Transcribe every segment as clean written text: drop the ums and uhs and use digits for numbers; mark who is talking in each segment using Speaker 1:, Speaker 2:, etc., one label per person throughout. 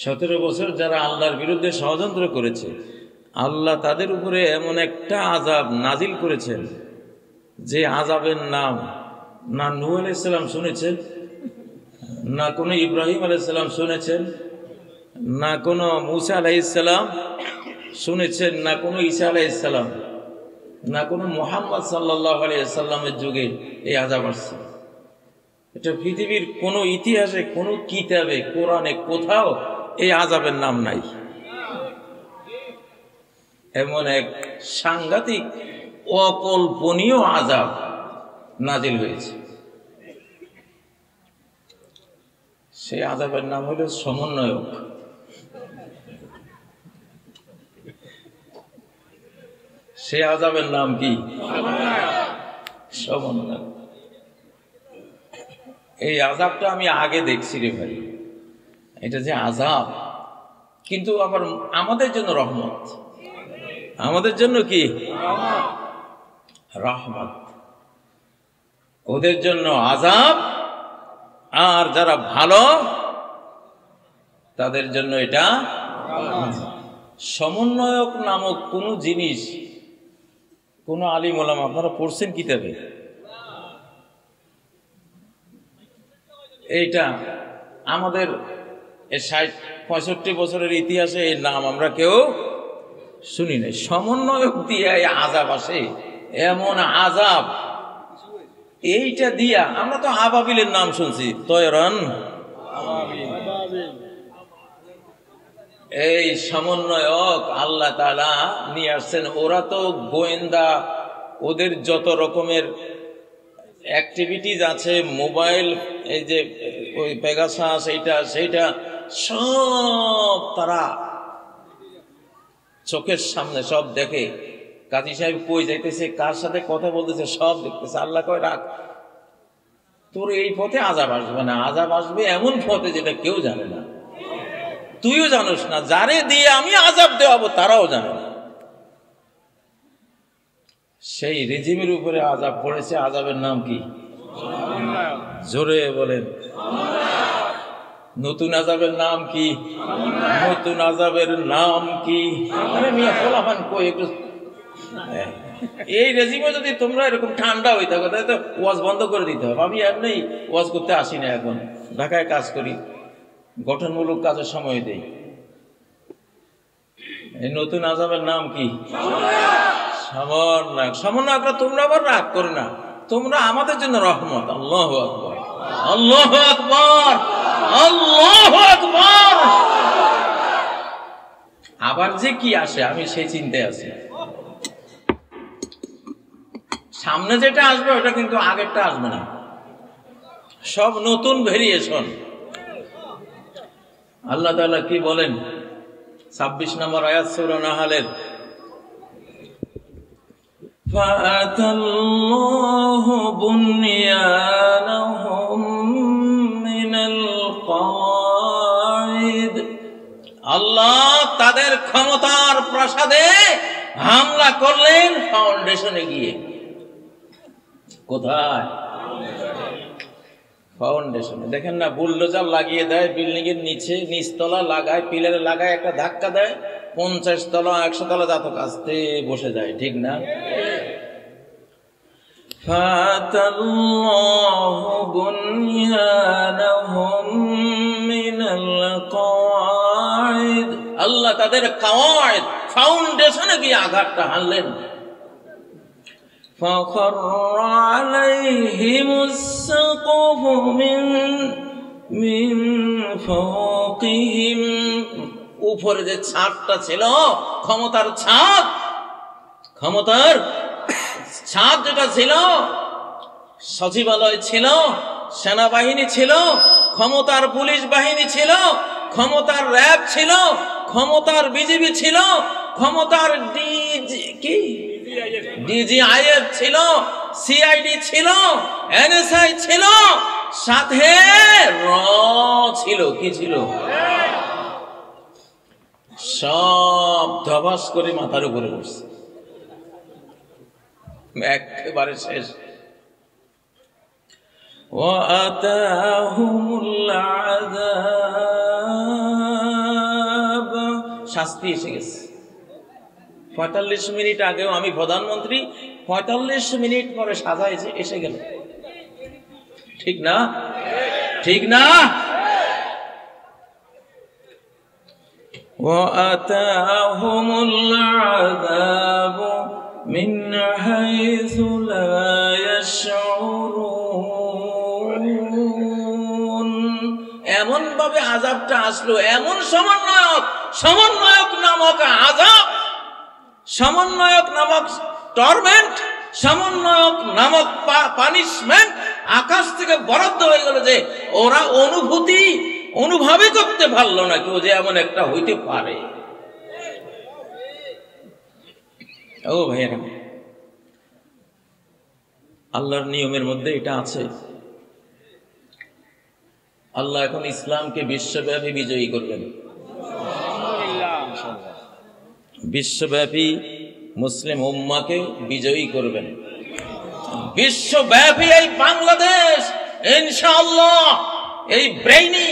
Speaker 1: 17 বছর যারা আল্লাহর বিরুদ্ধে ষড়যন্ত্র করেছে, আল্লাহ তাদের উপরে এমন একটা আযাব নাজিল করেছেন যে আযাবের নাম না নূহ আলাইহিস সালাম শুনেছেন, না কোনো ইব্রাহিম আলাইহিস সালাম শুনেছেন, না কোনো মূসা আলাইহিস সালাম শুনেছেন, না কোনো ঈসা আলাইহিস সালাম, না কোনো মুহাম্মদ সাল্লাল্লাহু আলাইহি সাল্লামের যুগে এই আযাব আসছে। এটা পৃথিবীর কোনো ইতিহাসে, কোনো কিতাবে, কোরআনে কোথাও এই আযাবের নাম নাই। এমন এক সাংঘাতিক অকল্পনীয় আযাব নাজিল হয়েছে। সেই আযাবের নাম হলো সমন্বয়ক। সেই আযাবের নাম কি? সমন্বয়ক। এই আযাবটা আমি আগে দেখছি রে ভাই, এটা যে আযাব, কিন্তু আবার আমাদের জন্য রহমত। আমাদের জন্য কি? রহমত। ওদের জন্য আযাব, আর যারা ভালো তাদের জন্য এটা। সমন্বয়ক নামক কোন জিনিস কোন আলিম ওলামা আপনারা পড়ছেন কিতাবে? এইটা আমাদের 60-65 বছরের ইতিহাসে এই নাম আমরা কেউ শুনি নাই। সমন্বয়ক দিয়ে আযাব আসে, এমন আযাব। এইটা দিয়া আমরা তো আবাবিলের নাম শুনছি, তয়রান। এই সমন্বয়ক আল্লাহ তাআলা নিয়ে আসছেন। ওরা তো গোয়েন্দা, ওদের যত রকমের অ্যাক্টিভিটিস আছে, মোবাইল, এই যে ওই পেগাসাস, এইটা সেইটা সব তারা চোখের সামনে সব দেখে। কাজী সাহেব কই যাইতেছে, কার সাথে কথা বলতেছে, সব দেখতেছে। আল্লাহ কয় রাখ, তোর এই পথে আযাব আসবে না। আযাব আসবে এমন পথে যেটা কেউ জানে না, তুইও জানোস না, যারে দিয়ে আমি আযাব দেওয়াবো তারাও জানে না। সেই রেজিমের উপরে আযাব পড়েছে। আযাবের নাম কি? জোরে বলেন। নতুন আযাবের নাম কি? নতুন আযাবের নাম কি? আরে মিয়া ফলাফান কই একটু। এই রেজিমে যদি তোমরা এরকম ঠান্ডা হয়ে থাকো তাহলে তো ওয়াজ বন্ধ করে দিতে হবে। আমি এমনি ওয়াজ করতে আসি না, এখন ঢাকায় কাজ করি, গঠনমূলক কাজের সময় দেই। এই নতুন আযাবের নাম কি? সমন্বয়ক। সমন্বয়করা তোমরা আবার রাগ করো না, তোমরা আমাদের জন্য রহমত। আল্লাহু আকবার, আল্লাহু আকবার, আল্লাহু আকবার। আবার যে কি আসে আমি সেই চিন্তায় আছি। সামনে যেটা আসবে ওটা কিন্তু আগেরটা আসবে না, সব নতুন ভেরিয়েশন। আল্লাহ তাআলা কি বলেন? 26 নম্বর আয়াত সূরা নাহলের, ফাআতাল্লাহু বুনিয়ানাহুম মিনাল কওয়াইদ। আল্লাহ তাদের ক্ষমতার প্রাসাদে হামলা করলেন ফাউন্ডেশনে গিয়ে। কোথায়? ফাউন্ডেশনে। দেখেন না, বুলডোজার লাগিয়ে দেয় বিল্ডিং এর নিচে, নিচতলা লাগায়, পিলারে লাগায়, একটা ধাক্কা দেয়, 50 তলা 100 তলা জাতক আস্তে বসে যায়, ঠিক না? ফাতাল্লাহু বুনিয়ানাহুম মিনাল কওয়াইদ। আল্লাহ তাদের কওয়াইদ, ফাউন্ডেশনে গিয়ে আঘাতটা হানলেন। فخر عليهم السقف من فوقهم। উপরে যে ছাদটা ছিল, ক্ষমতার ছাদ, ক্ষমতার ছাদ যেটা ছিল, সচিবালয় ছিল, সেনাবাহিনী ছিল, ক্ষমতার পুলিশ বাহিনী ছিল, ক্ষমতার র্যাব ছিল, ক্ষমতার বিজিবি ছিল, ক্ষমতার ডিজিআইএফ ছিল, সিআইডি ছিল, এনএসআই ছিল, সাথে র ছিল। কি ছিল? সব ধবাস করে মাথার উপরে উঠছে, একেবারে শেষ। وَأَتَاهُمُ الْعَذَابُ শাস্তি এসে গেছে। ৪৫ মিনিট আগেও আমি প্রধানমন্ত্রী, ৪৫ মিনিট পরে সাজা এসে গেল। ঠিক না? ঠিক না? وَأَتَاهُمُ الْعَذَابُ مِنْ حَيْثُ لَا يَشْعُرُونَ। এমন ভাবে আযাবটা আসলো, এমন সমন্বয়ক নামক আযাব, সমন্বয়ক নামক টর্মেন্ট, সমন্বয়ক নামক পানিশমেন্ট আকাশ থেকে বরাদ্দ হয়ে গেল যে ওরা অনুভবই করতে পারলো না কেউ যে এমন একটা হইতে পারে। ও ভাইয়েরা, আল্লাহর নিয়মের মধ্যে এটা আছে। আল্লাহ এখন ইসলামকে বিশ্বব্যাপী বিজয়ী করবেন। বিশ্বব্যাপী মুসলিম উম্মাকে বিজয়ী করবেন। বিশ্বব্যাপী এই বাংলাদেশ ইনশাআল্লাহ, এই ব্রেইনি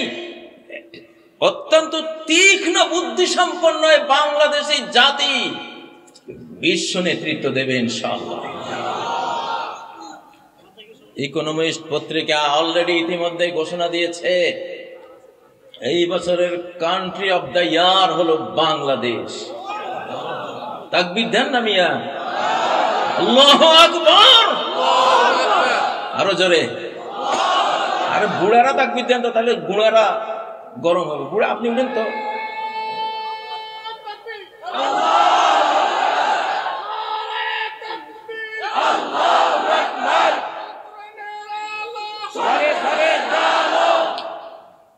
Speaker 1: অত্যন্ত তীক্ষ্ণ বুদ্ধি সম্পন্ন বাংলাদেশী জাতি বিশ্ব নেতৃত্ব দেবে ইনশাআল্লাহ। ইকোনমিস্ট পত্রিকা অলরেডি ইতিমধ্যে ঘোষণা দিয়েছে এই বছরের কান্ট্রি অফ দ্য ইয়ার হলো বাংলাদেশ। তাকবীর দেন না মিয়া, আল্লাহু আকবার, আরো জোরে। আরে বুড়ারা তাকবীর দেন তো, তাহলে বুড়ারা গরম হবে। বুড়া আপনি উঠেন তো।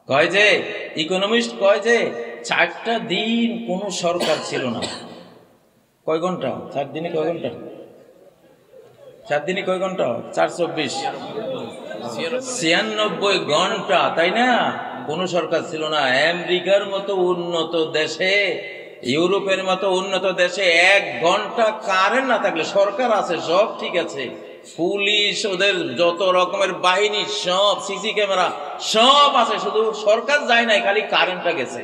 Speaker 1: কয় যে ইকোনমিস্ট কয় যে 4টা দিন কোন সরকার ছিল না। কয় ঘন্টা? 4 দিনে কয় ঘন্টা? 4 দিনে কয় ঘন্টা? 424, 96 ঘন্টা, তাই না? কোন সরকার ছিল না। আমেরিকার মতো উন্নত দেশে, ইউরোপের মতো উন্নত দেশে 1 ঘন্টা কারেন্ট না থাকলে, সরকার আছে সব ঠিক আছে, পুলিশ, ওদের যত রকমের বাহিনী সব, সিসি ক্যামেরা সব আছে, শুধু সরকার যায় নাই, খালি কারেন্টটা গেছে।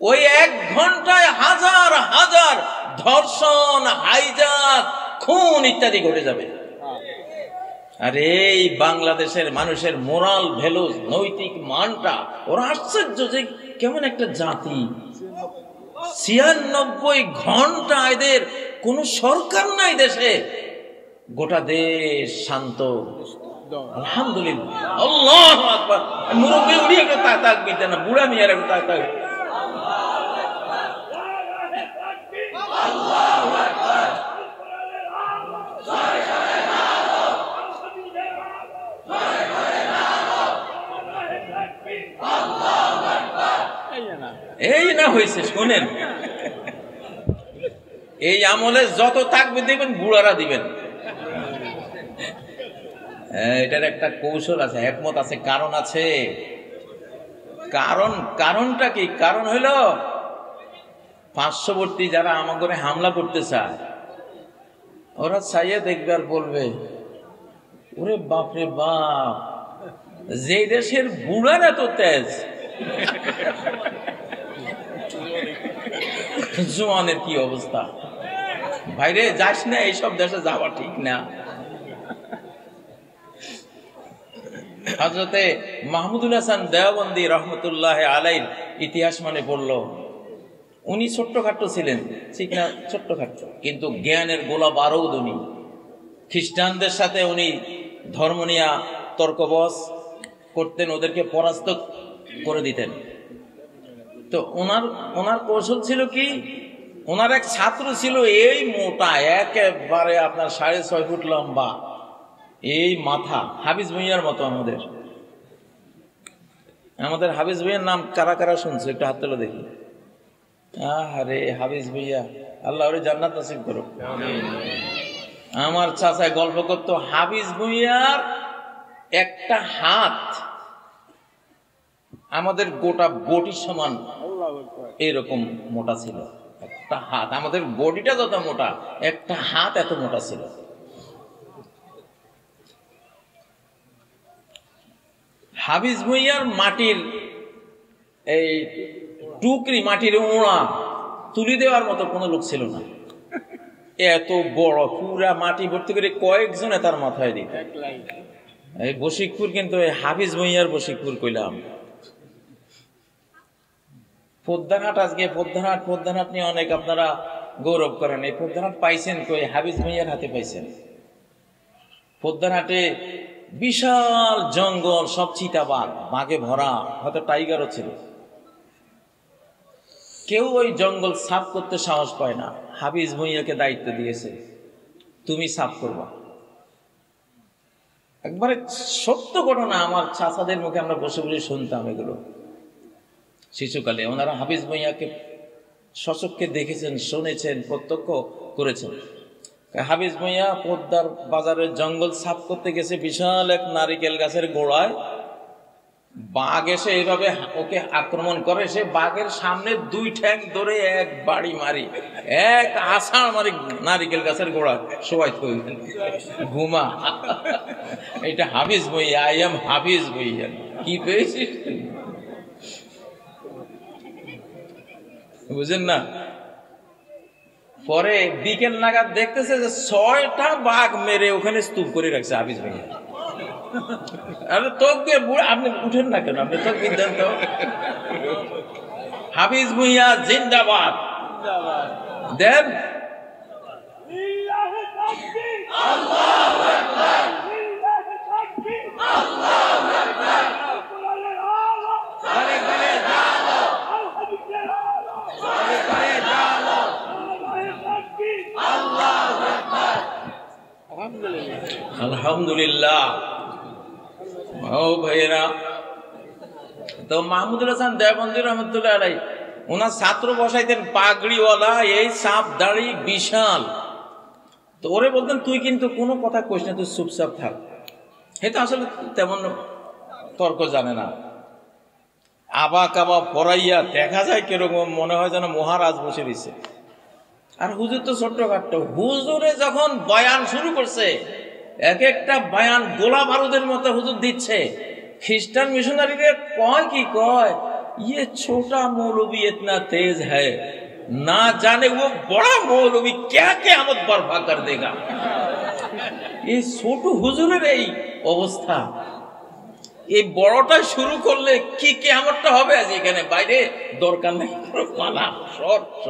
Speaker 1: ওই 1 ঘন্টায় হাজার হাজার ধর্ষণ, হাইজাক, খুন ইত্যাদি ঘটে যাবে। আর এই বাংলাদেশের মানুষের মোরাল ভ্যালুস, নৈতিক মানটা, ওরা আশ্চর্য যে কেমন একটা জাতি, 96 ঘন্টা এদের কোন সরকার নাই দেশে, গোটা দেশ শান্ত। আলহামদুলিল্লাহ, আল্লাহু আকবার। মুরব্বি উড়ি একটা তাকবীর দেন না, বুড়া মিয়ার একটা তাকবীর। আল্লাহু আকবার। এই না হয়েছে, শোনেন, এই আমলে যত তাকবীর দিবেন বুড়ারা দিবেন। এটার একটা কৌশল আছে, হিকমত আছে, কারণ আছে। কারণটা কি? কারণ হইল পার্শ্ববর্তী যারা আমার ঘরে হামলা করতে চায়, ওরা চাইয়ে দেখবে আর বলবে, ওরে বাপরে বাপ, যে দেশের বুড়ার এত তেজ, জওয়ানের কি অবস্থা। ভাইরে যাস না, এইসব দেশে যাওয়া ঠিক না। হযরতে মাহমুদুল হাসান দেওবন্দি রহমতুল্লাহ আলাইহির ইতিহাস মানে পড়লো। উনি ছোট্টখাট্ট ছিলেন, ঠিক না, ছোট্টখাট্ট, কিন্তু জ্ঞানের গোলা বারুদ। উনি খ্রিস্টানদের সাথে উনি ধর্ম নিয়ে তর্কবস করতেন, ওদেরকে পরাস্ত করে দিতেন। তো ওনার কৌশল ছিল কি, ওনার এক ছাত্র ছিল এই মোটা, একেবারে আপনার 6.5 ফুট লম্বা, এই মাথা, হাফিজ ভুঁইয়ার মতো। আমাদের হাফিজ ভুঁইয়ার নাম কারা কারা শুনছে? একটু হাত তুলে দেখি। আরে হাফিজ ভুঁইয়া, আল্লাহ ওরে জান্নাত নসিব করুক। আমার চাচায় গল্প করতো, হাফিজ ভুঁইয়ার একটা হাত আমাদের গোটা বডির সমান, এইরকম মোটা ছিল একটা হাত। আমাদের বডিটা যত মোটা, একটা হাত এত মোটা ছিল। হাফিজ ভুঁইয়ার মাটির এই টুকরি, মাটির ওড়া তুলি দেওয়ার মতো কোনো লোক ছিল না, এত বড় পুরা মাটি ভর্তি করে কয়েকজনে তার মাথায় দিত। এই বশিকপুর কিন্তু এই হাফিজ ভুঁইয়ার বশিকপুর কইলাম। পদ্মারহাট, আজকে পদ্মারহাট নিয়ে অনেক আপনারা গৌরব করেন। এই পদ্মারহাট পাইছেন কই? হাফিজ ভুঁইয়ার হাতে পাইছেন। পদ্মারহাটে বিশাল জঙ্গল, সব চিতাবাঘ, বাঘে ভরা, হয়তো টাইগারও ছিল। কেউ ওই জঙ্গল সাফ করতে সাহস পায় না। হাফিজ ভুঁইয়াকে দায়িত্ব দিয়েছে, তুমি সাফ করবা। একবারে সত্য ঘটনা, আমার চাচাদের মুখে আমরা বসে বসে শুনতাম এগুলো শিশুকালে। ওনারা হাফিজ ভুঁইয়াকে সচক্ষে দেখেছেন, শুনেছেন, প্রত্যক্ষ করেছেন। হাফিজ ভুঁইয়া পদ্মার বাজারের জঙ্গল সাফ করতে গেছে, বিশাল এক নারিকেল গাছের গোড়ায় বাঘ এসে এইভাবে ওকে আক্রমণ করে। সে বাঘের সামনে দুই ঠ্যাং ধরে এক বাড়ি মারি, এক আষাঢ় মারি নারিকেল গাছের গোড়া সবাই ঘুমা। এটা হাফিজ ভুঁইয়া, আই এম হাফিজ ভুঁইয়া। কি পেয়েছিস বুঝেন না? পরে বিকেল নাগাদ দেখতেছে যে 6টা বাঘ মেরে ওখানে স্তূপ করে রাখছে হাফিজ ভুঁইয়া। আরে তোকে আপনি উঠেন না কেন? আপনি তো বিদ্যান্ত। হাফিজ ভুঁইয়া জিন্দাবাদ দেন। আলহামদুলিল্লাহ। ও ভাইয়েরা, তো মাহমুদুল হাসান দেওবন্দি রহমতুল্লাহ আলাইহি ওনার ছাত্র বসাইতেন পাগড়িওয়ালা, এই সাপ দাড়ি বিশাল। তো ওরে বলতেন, তুই কিন্তু কোনো কথা কইস না, তুই চুপচাপ থাক। এটা আসলে তেমন তর্ক জানে না। আবা কাবা পড়াইয়া দেখা যায় কিরকম, মনে হয় যেন মহারাজ বসে দিছে। আর হুজুর তো ছোট্ট খাট্ট। হুজুরে যখন বয়ান শুরু করছে, এক একটা বয়ান গোলা বারুদের মতো হুজুর দিচ্ছে। খ্রিস্টান মিশনারিকে কয় কি কয়, ইয়ে ছোটা মৌলবী ইতনা তেজ হ্যায়, না জানে ও বড়া মৌলবী ক্যা কিয়ামত বরপা কর দেগা। এই ছোট হুজুরের এই অবস্থা, এই বড়টা শুরু করলে কি কিয়ামতটা হবে আজ এখানে। বাইরে দরকার নেই, পালা শর্ট।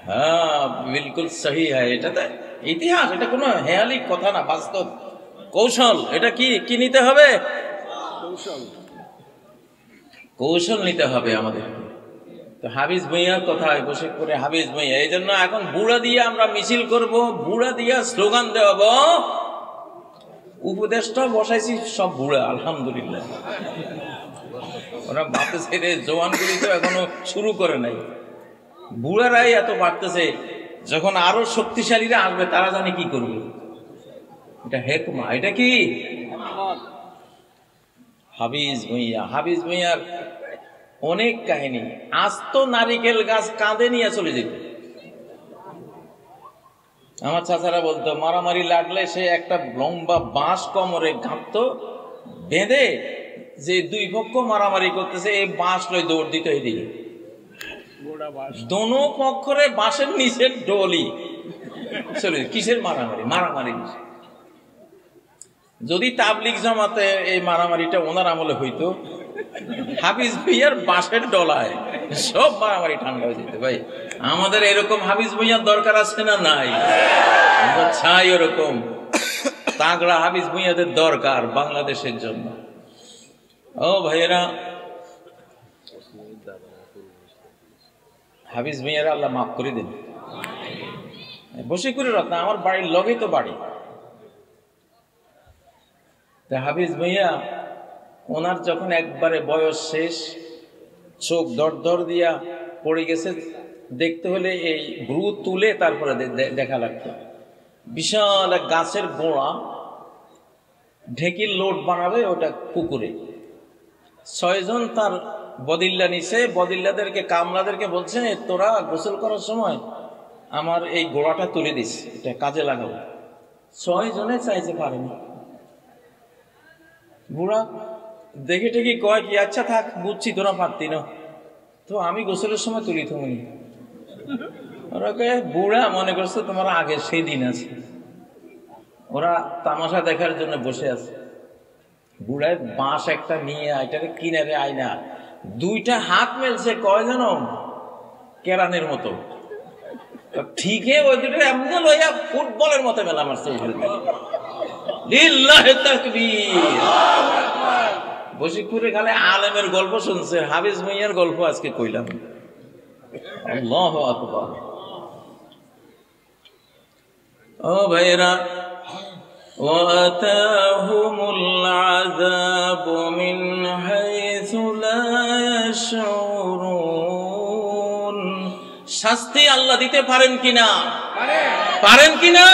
Speaker 1: হ্যাঁ, বিলকুল সহি হয়। এটা তো ইতিহাস, এটা কোনো হেয়ালি কথা না, বাস্তব কৌশল। এটা কি নিতে হবে? কৌশল নিতে হবে আমাদের। তো হাফিজ ভুঁইয়ার কথায় বসে করে হাফিজ ভুঁইয়া, এই জন্য এখন বুড়া দিয়ে আমরা মিছিল করব, বুড়া দিয়া স্লোগান দেওয়াব। উপদেশটা বসাইছি সব বুড়া, আলহামদুলিল্লাহ। ওরা ভাবতেছে রে জওয়ানগুলি তো এখনো শুরু করে নাই, বুড়ারাই এত বাড়তেছে। যখন আরো শক্তিশালীরা আসবে তারা জানে কি করবে। এটা হেকমা। এটা কি হাফিজ ভুঁইয়ার অনেক কাহিনী। আস্ত নারিকেল গাছ কাঁধে নিয়ে চলে যেত। আমার চাচারা বলতো, মারামারি লাগলে সে একটা লম্বা বাঁশ কোমরে গাঁথত, বেঁধে, যে দুই পক্ষ মারামারি করতেছে এই বাঁশ লই দৌড় দিত এদিকে। দোনো পক্ষরে বাঁশের নিচের ডলি চলে। কিসের মারামারি? যদি তাবলিগ জামাতে এই মারামারিটা ওনার আমলে হইতো, হাফিজ ভুঁইয়ার বাঁশের ডলায় সব মারামারি ঠান্ডা হয়ে যেত। ভাই, আমাদের এরকম হাফিজ ভুঁইয়ার দরকার আছে না নাই? আমরা চাই ওরকম তাগড়া হাফিজ ভুঁইয়াদের দরকার বাংলাদেশের জন্য। ও ভাইয়েরা, হাফিজ ভুঁইয়ারা আল্লাহ মাফ করে দিন। বশিকপুরের রত্ন, আমার বাড়ির লগেই তো বাড়ি। হাফিজ ভুঁইয়া ওনার যখন একবারে বয়স শেষ, চোখ দর দিয়া পড়ে গেছে, দেখতে হলে এই ভ্রু তুলে তারপরে দেখা লাগতো। বিশাল এক গাছের গোড়া, ঢেকির লোট বানাবে ওটা পুকুরে। 6 জন তার বদিল্লা নিছে। বদিল্লাদেরকে, কামলাদেরকে বলছে, তোরা গোসল করার সময় আমার এই গোড়াটা তুলে দিস, এটা কাজে লাগাবো। 6 জনে চাইছে, পারেনি। বুড়া দেখে টেকে কয় কি, আচ্ছা থাক, বুঝছি তোরা পারতি না, তো আমি গোসলের সময় তুলি তুমি ওরা বুড়া মনে করছে তোমার আগে সেই দিন আছে, ওরা তামাশা দেখার জন্য বসে আছে। বুড়ায় বাঁশ একটা নিয়ে এটাকে কিনারে আয়না দুইটা হাত মেলছে, কয় যেন কেরানের মতো, ঠিকই ওই দুটো এমন লইয়া ফুটবলের মতো মেলা মারছে। লিল্লাহি তাকবীর। বশিকপুরে খালি আলেমের গল্প শুনছে, হাফিজ মাইয়ার গল্প আজকে কইলাম। আল্লাহু আকবার। ও ভাইরা, ওয়াতাহুমুল আযাবু মিন হাইসু লা ইয়াশউরুন। শাস্তি আল্লাহ দিতে পারেন কিনা? পারেন কিনা?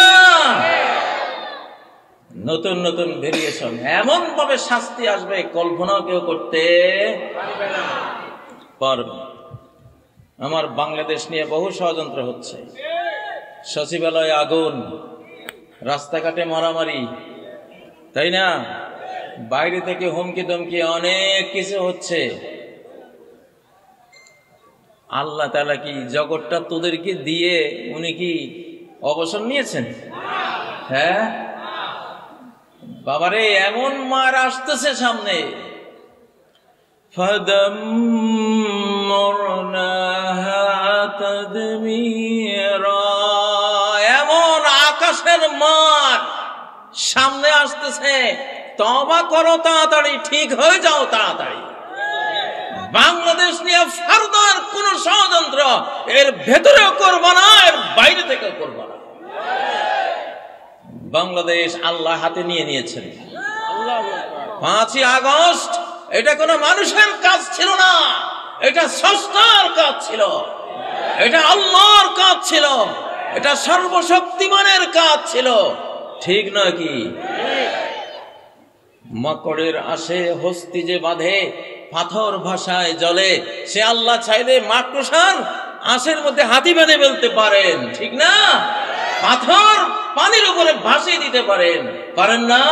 Speaker 1: নতুন নতুন ভেরিয়েশন, এমন ভাবে শাস্তি আসবে কল্পনাও কেউ করতে পারবে। আমার বাংলাদেশ নিয়ে বহু ষড়যন্ত্র হচ্ছে, সচিবালয়ে আগুন, রাস্তাঘাটে মারামারি, তাই না? বাইরে থেকে হুমকি ধমকি অনেক কিছু হচ্ছে। আল্লাহ তাআলা কি জগৎটা তোদেরকে দিয়ে উনি কি অবসর নিয়েছেন? হ্যাঁ বাবারে, এমন মার আসতেছে সামনে। এমন আকাশের মার সামনে আসতেছে, তওবা করো তাড়াতাড়ি, ঠিক হয়ে যাও তাড়াতাড়ি। বাংলাদেশ নিয়ে ফারদার কোন ষড়যন্ত্র এর ভেতরেও করবা না, এর বাইরে থেকেও করবা না। বাংলাদেশ আল্লাহ হাতে নিয়ে নিয়েছেন। 5ই আগস্ট এটা কোনো মানুষের কাজ ছিল না, এটা স্রষ্টার কাজ ছিল, এটা আল্লাহর কাজ ছিল, এটা সর্বশক্তিমানের কাজ ছিল, ঠিক নয় কি? মাকড়ের আসে হস্তি যে বাঁধে, পাথর ভাষায় জলে, সে আল্লাহ চাইলে মাকড়সার আঁশের মধ্যে হাতি বেঁধে ফেলতে পারেন, ঠিক না? পাথর পানির উপরে ভাসিয়ে দিতে পারেন, পারেন না?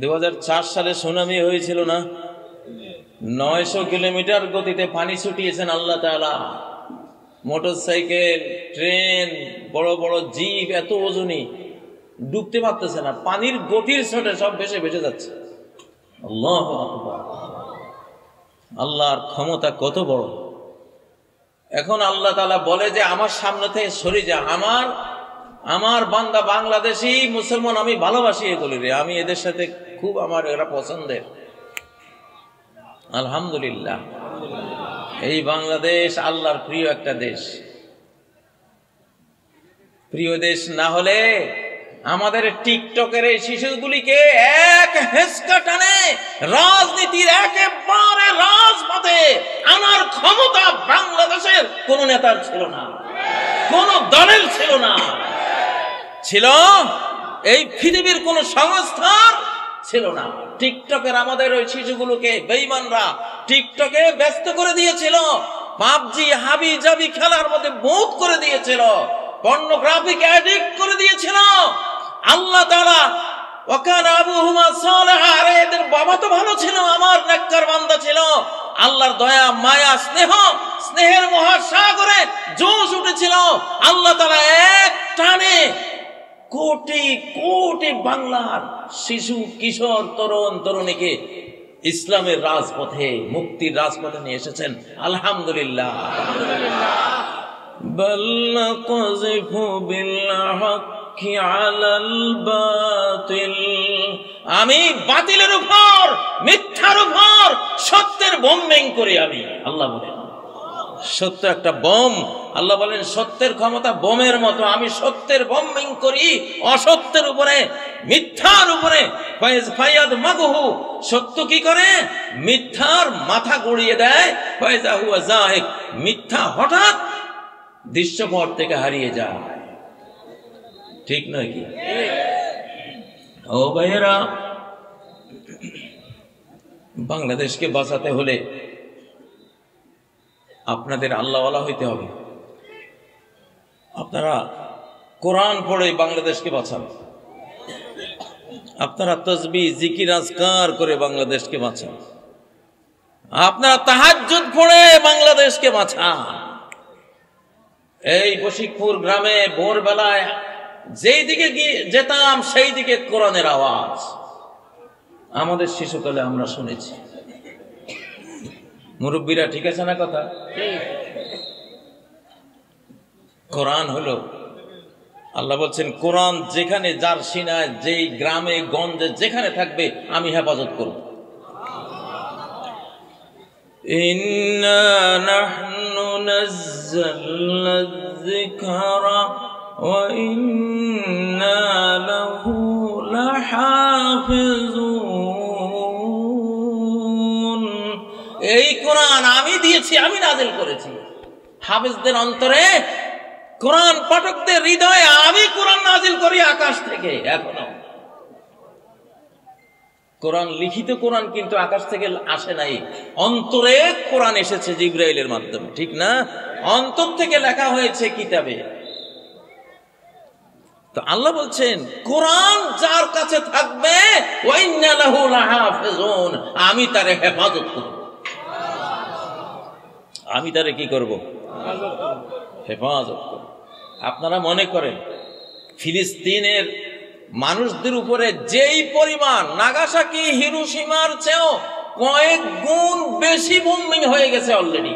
Speaker 1: 2004 সালে সুনামি হয়েছিল না? 900 কিলোমিটার গতিতে পানি ছুটিয়েছেন আল্লাহ তাআলা। মোটরসাইকেল, ট্রেন, বড় বড় জিপ এত ওজনই ডুবতে পারতেছে না, পানির গতির ছোটে সব ভেসে ভেসে যাচ্ছে। আল্লাহু আকবার। আল্লাহর ক্ষমতা কত বড়। এখন আল্লাহ তাআলা বলে যে আমার সামনে থেকে সরে যা, আমার বান্দা বাংলাদেশি মুসলমান আমি ভালোবাসি, এগুলি রে, আমি এদের সাথে খুব আমার এরা পছন্দের। আলহামদুলিল্লাহ, এই বাংলাদেশ আল্লাহর প্রিয় একটা দেশ। প্রিয় দেশ না হলে আমাদের টিকটকের এই শিশুগুলিকে এক হেসকা টানে রাজনীতির একেবারে রাজপথে আনার ক্ষমতা বাংলাদেশের কোন নেতার ছিল না, কোন দলের ছিল না। ছিল এই পৃথিবীর কোন সংস্থার ছিল না। টিকটকের আমাদের ওই শিশুগুলোকে বেঈমানরা টিকটকে ব্যস্ত করে দিয়েছিল, পাবজি হাবি জাবি খেলার মধ্যে ভূত করে দিয়েছিল, পর্নোগ্রাফিক অ্যাডিক্ট করে দিয়েছিল। আল্লাহ তাআলা ওয়াকানা আবুহুমা সালিহা, আরে এদের বাবা তো ভালো ছিল, আমার নেককার বান্দা ছিল। আল্লাহর দয়া মায়া স্নেহের মহাসাগরে জোশ উঠেছিল। আল্লাহ তাআলা এক টানে কোটি কোটি বাংলার শিশু কিশোর তরুণ তরুণীকে ইসলামের রাজপথে, মুক্তির রাজপথে নিয়ে এসেছেন। আলহামদুলিল্লাহ। বাল নাকযিফু বিল হাক্কি আলাল বাতিল, আমি বাতিলের উপর, মিথ্যার উপর সত্যের বোম্বিং করি আমি। আল্লাহ বলেন সত্য একটা বোম, আল্লাহ বলেন সত্যের ক্ষমতা বোমের মতো, আমি সত্যের বোম্বিং করি অসত্যের উপরে, মিথ্যার উপরে। ফায়াদ মাগুহু, সত্য কি করে? মিথ্যার মাথা গড়িয়ে দেয়। ফায়জা হুয়া যাহিক, মিথ্যা হঠাৎ দৃশ্যপট থেকে হারিয়ে যায়, ঠিক নয় কি? ও ভাইয়েরা, বাংলাদেশকে বাঁচাতে হলে আপনাদের আল্লাহওয়ালা হইতে হবে। আপনারা কোরআন পড়ে বাংলাদেশকে বাঁচান, আপনারা তাসবিহ জিকির আজকার করে বাংলাদেশকে বাঁচান। আপনারা তাহাজ্জুদ পড়ে বাংলাদেশকে বাঁচান। এই বশিকপুর গ্রামে ভোরবেলায় যেই দিকে যেতাম সেই দিকে কোরআনের আওয়াজ আমাদের শিশুকালে আমরা শুনেছি। মুরব্বীরা ঠিক আছে না কথা? কোরআন হলো, আল্লাহ বলছেন কোরআন যেখানে যার সিনায় যেই গ্রামে গঞ্জে যেখানে থাকবে আমি হেফাজত করব। ইন্না নাহনু নাযালনা যিকরা ওয়া ইন্না লাহু লাহাফিজুন। এই কোরআন আমি দিয়েছি, আমি নাযিল করেছি। হাফেজদের অন্তরে, কোরআন পাঠকদের হৃদয়ে আমি কোরআন নাযিল করি আকাশ থেকে। এখনো কোরআন, লিখিত কোরআন কিন্তু আকাশ থেকে আসে নাই, অন্তরে কোরআন এসেছে জিবরাইলের মাধ্যমে, ঠিক না? অন্তর থেকে লেখা হয়েছে কিতাবে। তো আল্লাহ বলছেন কোরআন যার কাছে থাকবে ওয়া ইন্না লাহু লাহাফিজুন, আমি তারে হেফাজত করব। আমি তারে কি করব? হেফাজত করব। আপনারা মনে করেন ফিলিস্তিনের মানুষদের উপরে যেই পরিমাণ নাগাসাকি হিরোশিমার চেয়েও কয়েক গুণ বেশি বোমিং হয়ে গেছে অলরেডি,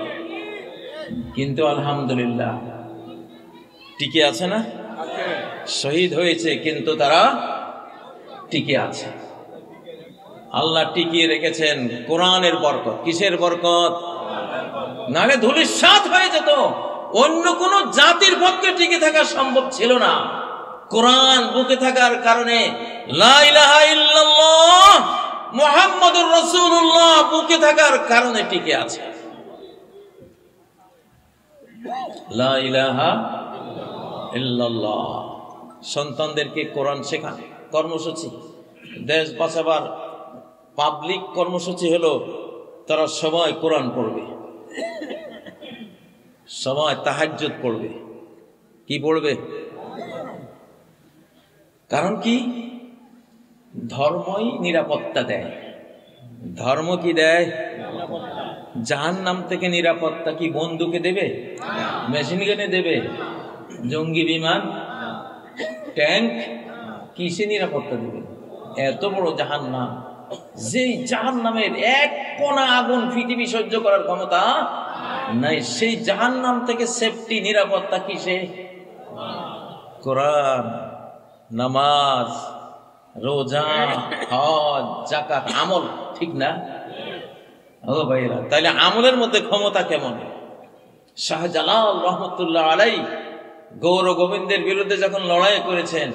Speaker 1: কিন্তু আলহামদুলিল্লাহ টিকে আছে না? শহীদ হয়েছে কিন্তু তারা টিকে আছে। আল্লাহ টিকিয়ে রেখেছেন কোরআনের বরকত। কিসের বরকত? নালে ধূলিসাৎ হয়ে যেত, অন্য কোন জাতির পক্ষে টিকে থাকা সম্ভব ছিল না। কোরআন বুকে থাকার কারণে, লা ইলাহা ইল্লাল্লাহ মুহাম্মাদুর রাসূলুল্লাহ বুকে থাকার কারণে টিকে আছে। লা ইলাহা ইল্লাল্লাহ। সন্তানদেরকে কোরআন শেখানো কর্মসূচি, দেশ বাঁচাবার পাবলিক কর্মসূচি হলো তারা সবাই কোরআন পড়বে, সবাই তাহাজ্জুদ পড়বে। কি পড়বে? কারণ কি? ধর্মই নিরাপত্তা দেয়। ধর্ম কি দেয়? জাহান্নাম থেকে নিরাপত্তা কি বন্দুকে দেবে? মেশিন গানে দেবে? জঙ্গি বিমান, ট্যাঙ্ক, কিসে নিরাপত্তা দেবে? এত বড় জাহান্নাম, যেই জাহান্নামের এক কণা আগুন পৃথিবী সহ্য করার ক্ষমতা নাই, সেই জাহান্নাম থেকে সেফটি নিরাপত্তা কিসে? কোরআন, নামাজ, রোজা, হজ, যাকাত, আমল, ঠিক না? ও ভাইরা, তাইলে আমলের মধ্যে ক্ষমতা কেমন? শাহজালাল রহমতুল্লাহ আলাইহি গৌর গোবিন্দের বিরুদ্ধে যখন লড়াই করেছেন,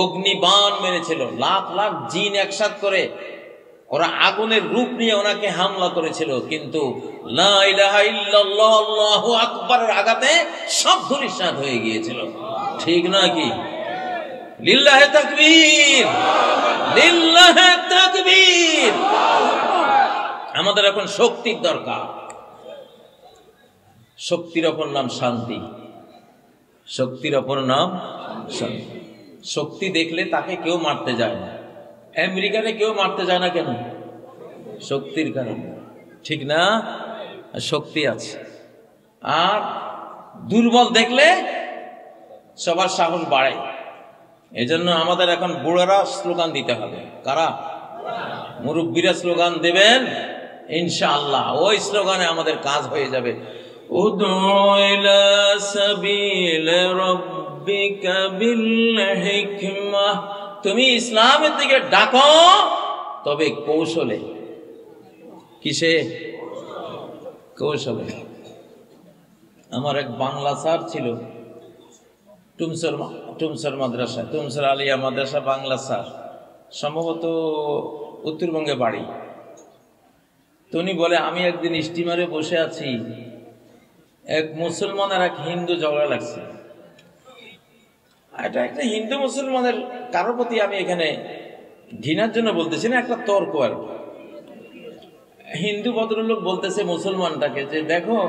Speaker 1: অগ্নিবাণ মেরেছিল, লাখ লাখ জিন একসাথ করে ওরা আগুনের রূপ নিয়ে ওনাকে হামলা করেছিল, কিন্তু লা ইলাহা ইল্লাল্লাহ আল্লাহু আকবারের আঘাতে সব ধূলিসাৎ হয়ে গিয়েছিল, ঠিক না? কি লিল্লাহে তাকবীর, লিল্লাহে তাকবীর। আমাদের এখন শক্তির দরকার। শক্তির অপর নাম শান্তি, শক্তির অপর নাম শান্তি। শক্তি দেখলে তাকে কেউ মারতে যায় না। আমেরিকারে কেউ মারতে যায় না কেন? শক্তির কারণে, ঠিক না? শক্তি আছে। আর দুর্বল দেখলে সবার সাহস বাড়ে। এজন্য আমাদের এখন বুড়ারা স্লোগান দিতে হবে। কারা? মুরব্বীরা স্লোগান দেবেন, ইনশাআল্লাহ ওই স্লোগানে আমাদের কাজ হয়ে যাবে। উদউ ইলা সাবিল রাব্বিকা বিল হিকমাহ, তুমি ইসলামের দিকে ডাকো, তবে কৌশলে। কিসে? কৌশলে। আমার এক বাংলা স্যার ছিল, টুমসর মাদ্রাসা, টুমসর আলিয়া মাদ্রাসা বাংলা স্যার, সম্ভবত উত্তরবঙ্গে বাড়ি। তো উনি বলে, আমি একদিন স্টিমারে বসে আছি, এক মুসলমান আর এক হিন্দু ঝগড়া লাগছে। এটা একটা হিন্দু মুসলমানের কারোর প্রতি আমি এখানে ঘৃণার জন্য বলতেছি না, একটা তর্ক আর। হিন্দু ভদ্রলোক বলতেছে মুসলমানটাকে যে, দেখো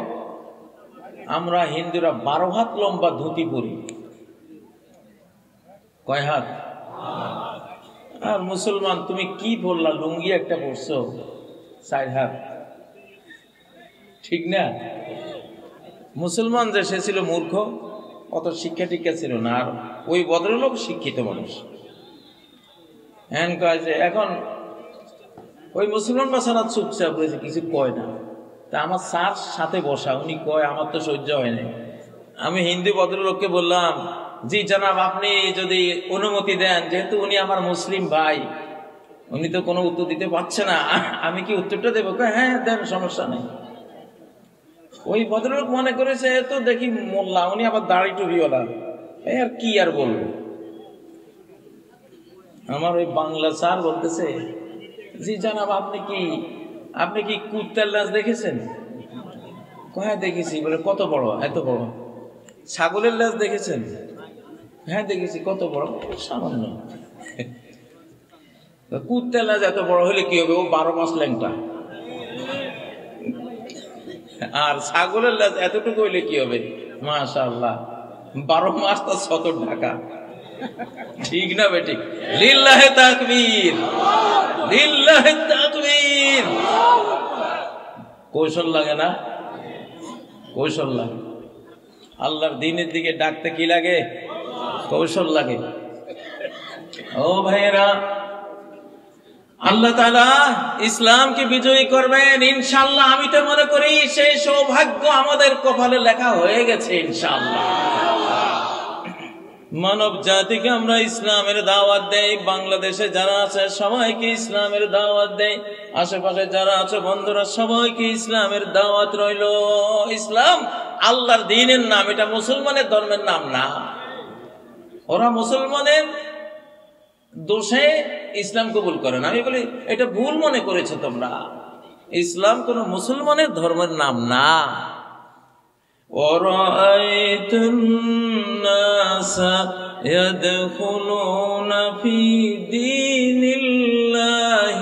Speaker 1: আমরা হিন্দুরা 12 হাত লম্বা ধুতি পরি। কয় হাত? আর মুসলমান তুমি কি বললা, লুঙ্গি একটা পরছো 4 হাত। ঠিক না? মুসলমান যে সে ছিল মূর্খ, অত শিক্ষা টিক্ষা ছিল না, আর ওই ভদ্রলোক শিক্ষিত মানুষ। এখন ওই মুসলমান বাসারা চুপচাপ রয়েছে, কিছু কয় না। তা আমার স্যার সাথে বসা, উনি কয় আমার তো সহ্য হয় না। আমি হিন্দু ভদ্রলোককে বললাম, জি জানাব, আপনি যদি অনুমতি দেন, যেহেতু উনি আমার মুসলিম ভাই, উনি তো কোনো উত্তর দিতে পারছে না, আমি কি উত্তরটা দেবো? হ্যাঁ দেন, সমস্যা নেই। ওই ভদ্রলোক মনে করেছে তো দেখি মোল্লা, উনি আবার দাড়ি টুপিওয়ালা, আর কি আর বলবো। আমার ওই বাংলা স্যার বলতেছে, জি জানাব, আপনি কি কুত্তার লাশ দেখেছেন? হ্যাঁ দেখেছি। বলে কত বড়? এত বড়। ছাগলের লাশ দেখেছেন? হ্যাঁ দেখেছি। কত বড়? সামান্য। কুত্তার লাশ এত বড় হলে কি হবে? ও 12 মাস ল্যাংটা। আর ছাগলের লাশ এতটুকু হইলে কি হবে? মাশাআল্লাহ, 12 মাস তার সতর ঢাকা। ঠিক না বেটি? লিল্লাহে তাকবীর, লিল্লাহে তাকবীর। কৌশল লাগে না? কৌশল লাগে। আল্লাহর দ্বীনের দিকে ডাকতে কি লাগে? কৌশল লাগে। ও ভাইয়েরা, আল্লাহ তাআলা ইসলামকে বিজয়ী করবেন ইনশাআল্লাহ। আমি তো মনে করি সেই সৌভাগ্য আমাদের কপালে লেখা হয়ে গেছে ইনশাআল্লাহ। মানব জাতিকে আমরা ইসলামের দাওয়াত দেই। বাংলাদেশে যারা আছে সবাইকে ইসলামের দাওয়াত দেই। আশেপাশে যারা আছে বন্ধুরা, সবাইকে ইসলামের দাওয়াত রইল। ইসলাম আল্লাহর দ্বীনের নাম, এটা মুসলমানের ধর্মের নাম না। ওরা মুসলমানের দোষে ইসলাম কবুল করে না। আমি বলি এটা ভুল মনে করেছো তোমরা। ইসলাম কোন মুসলমানের ধর্মের নাম না। وَرَأَيْتَ النَّاسَ يَدْخُلُونَ فِي دِينِ اللَّهِ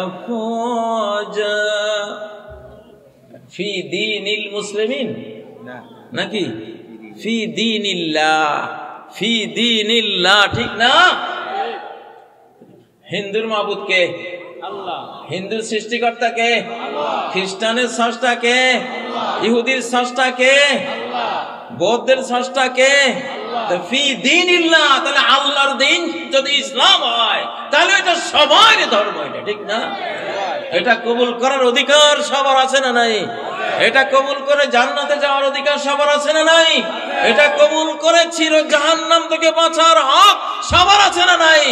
Speaker 1: أَفْوَاجًا। ফি দীনিল মুসলিমিন নাকি ফি দীনিল্লাহ? ফি দীনিল্লাহ, ঠিক না? হিন্দুর মাবুদ কে? আল্লাহ। হিন্দুর সৃষ্টিকর্তা কে? আল্লাহ। খ্রিস্টানের স্রষ্টা কে? আল্লাহ। ইহুদির স্রষ্টা কে? আল্লাহ। বৌদ্ধের স্রষ্টা কে? আল্লাহ। ফি দীনিল্লাহ, তাহলে আল্লাহর দ্বীন যদি ইসলাম হয়, তাহলে এটা সবার ধর্ম, এটা ঠিক না? এটা কবুল করার অধিকার সবার আছে না নাই? এটা কবুল করে জান্নাতে যাওয়ার অধিকার সবার আছে না নাই? এটা কবুল করে চির জাহান্নাম থেকে বাঁচার হক সবার আছে না নাই?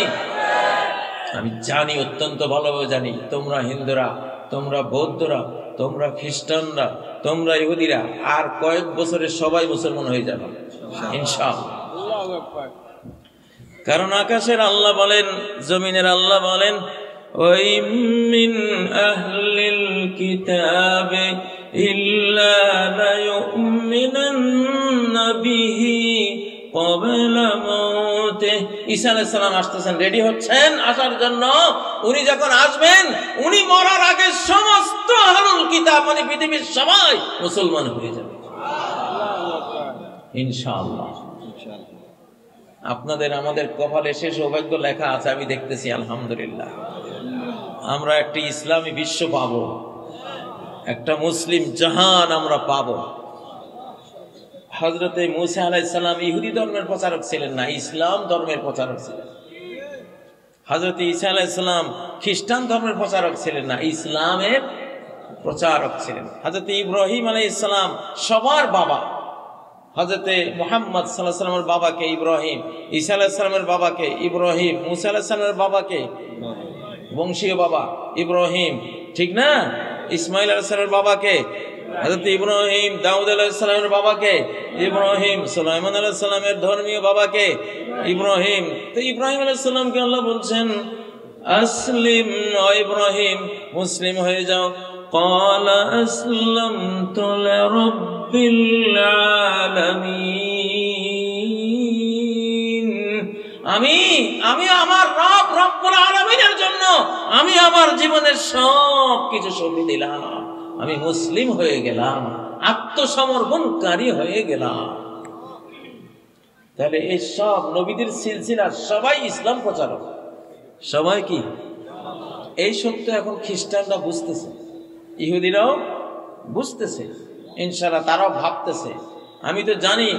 Speaker 1: আমি জানি, অত্যন্ত ভালোভাবে জানি, তোমরা হিন্দুরা, তোমরা বৌদ্ধরা, তোমরা খ্রিস্টানরা, তোমরা ইহুদিরা আর কয়েক বছরে সবাই মুসলমান হয়ে যাবে ইনশাআল্লাহ। কারণ আকাশের আল্লাহ বলেন, জমিনের আল্লাহ বলেন, ওই মিন আহলিল কিতাবে ইল্লা লা ইউমিনান্না বিহি ক্বাবলা মাউতিহি। ঈসা আলাইহিস সালাম আসতেছেন, রেডি হচ্ছেন আসার জন্য। উনি যখন আসবেন, উনি মরার আগে সমস্ত আহলুল কিতাব মানে পৃথিবীর সবাই মুসলমান হয়ে যাবে ইনশাআল্লাহ। আপনাদের আমাদের কপালে সে সৌভাগ্য লেখা আছে, আমি দেখতেছি আলহামদুলিল্লাহ। আমরা একটি ইসলামী বিশ্ব পাবো, একটা মুসলিম জাহান আমরা পাবো। হযরতে মুসা আলাইহিস সালাম ইহুদি ধর্মের প্রচারক ছিলেন না, ইসলাম ধর্মের প্রচারক ছিলেন। হযরতে ঈসা আলাইহিস সালাম খ্রিস্টান ধর্মের প্রচারক ছিলেন না, ইসলামের প্রচারক ছিলেন। হযরতে ইব্রাহিম আলাইহিস সালাম সবার বাবা। হযরতে মুহাম্মদ সাল্লাল্লাহু আলাইহি ওয়াসাল্লামের বাবাকে ইব্রাহিম, ঈসা আলাইহিস সালামের বাবাকে ইব্রাহিম, মুসা আলাইহিস সালামের বাবাকে বংশীয় বাবা ইব্রাহিম, ঠিক না? ইসমাইল আলাইহিস সালামের বাবাকে হযরত ইব্রাহিম, দাউদ আলাইহিস সালামের বাবাকে ইব্রাহিম, সুলাইমান আলাইহিস সালামের ধর্মীয় বাবাকে ইব্রাহিম। তো ইব্রাহিম আলাইহিস সালামকে আল্লাহ বলছেন, আসলিম, ও ইব্রাহিম মুসলিম হয়ে যাও। قال أسلمت لرب العالمين। আমি আমার রব রব্বুল আলামিনের জন্য আমি আমার জীবনের সব কিছু সঁপে দিলাম। আমি মুসলিম হয়ে গেলাম, আত্মসমর্পণকারী হয়ে গেলাম। তাহলে এই সব নবীদের সিলসিলা সবাই ইসলাম প্রচারক, সবাই কি? এই সত্য এখন খ্রিস্টানরা বুঝতেছে, ইহুদিরাও বুঝতেছে, ইনশাআল্লাহ তারাও ভাবতেছে। আমি তো জানি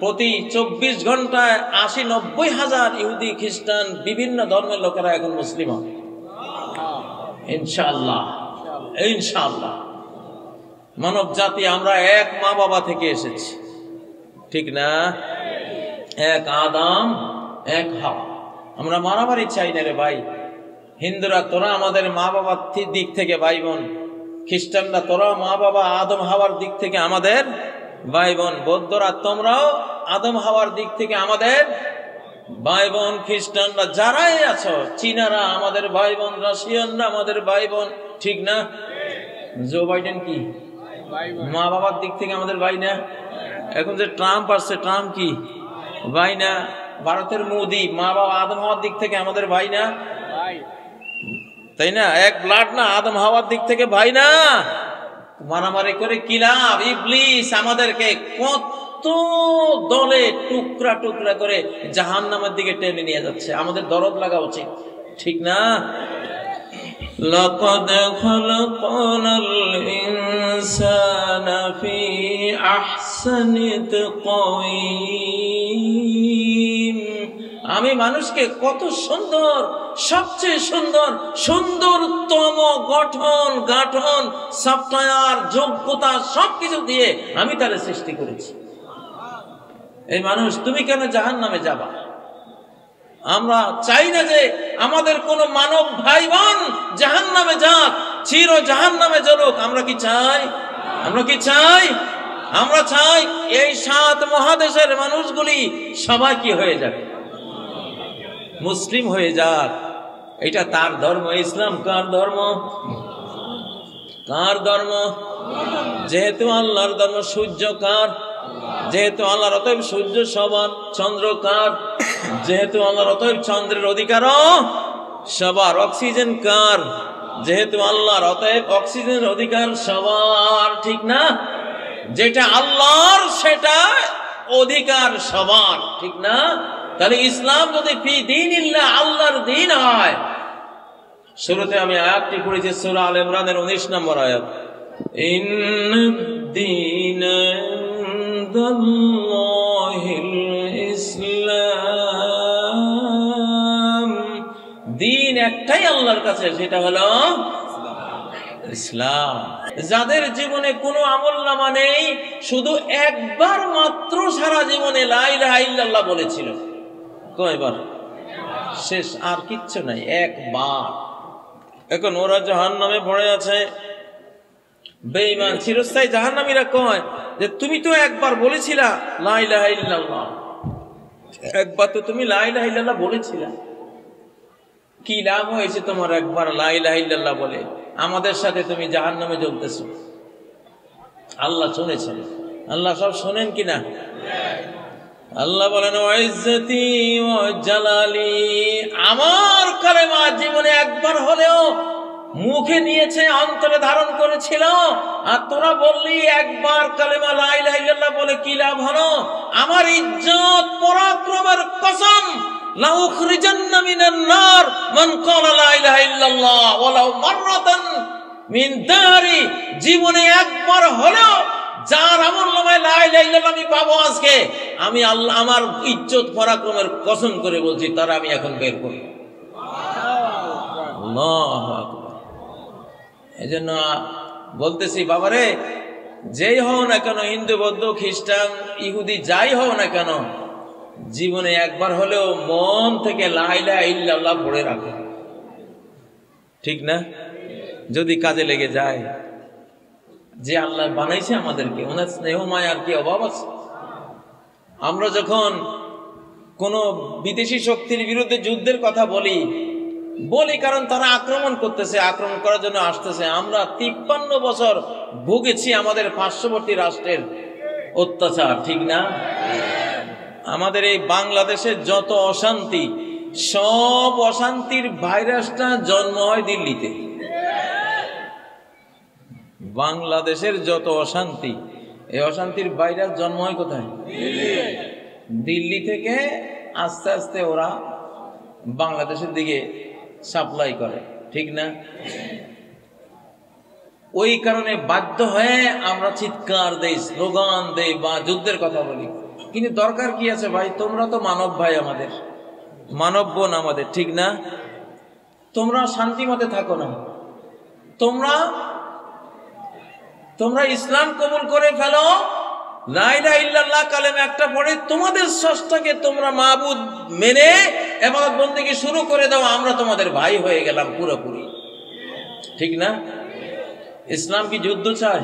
Speaker 1: প্রতি 24 ঘন্টায় 80-90 হাজার ইহুদি খ্রিস্টান বিভিন্ন ধর্মের লোকেরা এখন মুসলিম হয় ইনশাআল্লাহ। ইনশাআল্লাহ মানব জাতি আমরা এক মা বাবা থেকে এসেছি, ঠিক না? এক আদম এক হাওয়া। আমরা মারামারি চাই না রে ভাই। হিন্দুরা তোরা আমাদের মা বাবার দিক থেকে ভাই বোন, খ্রিস্টানরা তোরা মা বাবা আদম হাওয়ার দিক থেকে আমাদের ভাই বোন, বৌদ্ধরা তোমরাও আদম হাওয়ার দিক থেকে আমাদের ভাই বোন, খ্রিস্টানরা যারাই আছো, চীনারা আমাদের ভাই বোন, রাশিয়ানরা আমাদের ভাই বোন, ঠিক না? জো বাইডেন কি মা বাবার দিক থেকে আমাদের ভাই না? এখন যে ট্রাম্প আসছে, ট্রাম্প কি ভাই না? ভারতের মোদি মা বাবা আদম হাওয়ার দিক থেকে আমাদের ভাই না? তাই না? এক ব্লাড না? আদম হাওয়ার দিক থেকে ভাই না? মারামারি করে কি লাভ? ইবলিস আমাদেরকে কত দলে টুকরা টুকরা করে জাহান্নামের দিকে টেনে নিয়ে যাচ্ছে। আমাদের দরদ লাগা উচিত, ঠিক না? লাকাদ খালাকনাল ইনসানা ফি আহসানি তাকওয়িম। আমি মানুষকে কত সুন্দর, সবচেয়ে সুন্দর, সুন্দরতম গঠন সফটওয়্যার যোগ্যতা সবকিছু দিয়ে আমি তার সৃষ্টি করেছি। এই মানুষ, তুমি কেন জাহান্নামে যাবা? আমরা চাই না যে আমাদের কোন মানব ভাই বোন জাহান্নামে যাক, চির জাহান্নামে জ্বলুক। আমরা কি চাই? আমরা কি চাই? আমরা চাই এই 7 মহাদেশের মানুষগুলি সবাই কি হয়ে যাবে? মুসলিম হয়ে যাক। এটা তার ধর্ম। ইসলাম কার ধর্ম? কার ধর্ম? যেহেতু আল্লাহর ধর্ম। সূর্য কার? যেহেতু আল্লাহর, অতএব সূর্য সবার। চন্দ্র কার? যেহেতু আল্লাহর, অতএব চন্দ্রের অধিকারও সবার। অক্সিজেন কার? যেহেতু আল্লাহর, অতএব অক্সিজেনের অধিকার সবার, ঠিক না? যেটা আল্লাহর সেটা অধিকার সবার, ঠিক না? তাহলে ইসলাম যদি ফি দীনিল্লাহ, আল্লাহর দ্বীন হয়। শুরুতে আমি আয়াতটি পড়েছি, সূরা আলে ইমরানের 19 নম্বর আয়াত। ইন্নাদ-দীনা ইনদাল্লাহিল ইসলাম। দ্বীন একটাই আল্লাহর কাছে, সেটা হলো ইসলাম। যাদের জীবনে কোনো আমলনামা নেই, শুধু একবার মাত্র সারা জীবনে লা ইলাহা ইল্লাল্লাহ বলেছিল। কয়বার? শেষ, আর কিচ্ছু নাই, একবার। এখন ওরা জাহান্নামে পড়ে আছে। বেঈমান চিরস্থায়ী জাহান্নামীরা কয় যে তুমি তো একবার বলেছিলা লা ইলাহা ইল্লাল্লাহ, একবার তো তুমি লা ইলাহা ইল্লাল্লাহ বলেছিলা, কি লাভ হয়েছে তোমার একবার লা ইলাহা ইল্লাল্লাহ বলে? আমাদের সাথে তুমি জাহান্নামে জ্বলতেছো। আল্লাহ শুনেছেন। আল্লাহ সব শোনেন কিনা? আল্লাহ বলেন, ওয়া ইজ্জতি ওয়া জালালি, আমার কালেমা জীবনে একবার হলেও মুখে নিয়েছে, অন্তরে ধারণ করেছিল। আর তোরা বললি একবার কালেমা লা ইলাহা ইল্লাল্লাহ বলে কি লাভ হলো? আমার ইজ্জত পরাক্রমের কসম, লা উখরিজান্না মিনান নার মান ক্বালা লা ইলাহা ইল্লাল্লাহ ওয়ালাউ মাররাতান মিন দারি। জীবনে একবার হলেও যার আমলনামায় লা ইলাহা ইল্লাল্লাহ আমি পাবো আজকে, আমি আল্লাহ আমার ইজ্জত পরাক্রমের কসম করে বলছি, তারা আমি এখন বের করি। আল্লাহু আকবার। এজন্য বলতেছি বাবারে, যেই হও না কেন, হিন্দু, বৌদ্ধ, খ্রিস্টান, ইহুদি, যাই হও না কেন, জীবনে একবার হলেও মন থেকে লা ইলাহা ইল্লাল্লাহ পড়ে রাখো, ঠিক না? যদি কাজে লেগে যায়। যে আল্লাহ বানাইছে আমাদেরকে, ওনার স্নেহ মায়ার কি অভাব আছে? আমরা যখন কোন বিদেশি শক্তির বিরুদ্ধে যুদ্ধের কথা বলি কারণ তারা আক্রমণ করতেছে, আক্রমণ করার জন্য আসতেছে। আমরা 53 বছর ভুগেছি আমাদের পার্শ্ববর্তী রাষ্ট্রের অত্যাচার, ঠিক না? আমাদের এই বাংলাদেশের যত অশান্তি, সব অশান্তির ভাইরাসটা জন্ম হয় দিল্লিতে। বাংলাদেশের যত অশান্তি, এই অশান্তির ভাইরাস জন্ম হয় কোথায়? দিল্লি থেকে আস্তে আস্তে ওরা বাংলাদেশের দিকে সাপ্লাই করে, ঠিক না? ওই কারণে বাধ্য হয়ে আমরা চিৎকার দেই, স্লোগান দেই বা যুদ্ধের কথা বলি। কিন্তু দরকার কি আছে ভাই? তোমরা তো মানব ভাই, আমাদের মানব বোন আমাদের, ঠিক না? তোমরা শান্তি মতে থাকো না, তোমরা ইসলাম কবুল করে ফেলো, লা ইলাহা ইল্লাল্লাহ কালেমা একটা পড়ে তোমাদের স্রষ্টাকে তোমরা মাবুদ মেনে ইবাদত বন্দেগী শুরু করে দাও, আমরা তোমাদের ভাই হয়ে গেলাম পুরোপুরি, ঠিক না? ইসলাম কি যুদ্ধ চায়?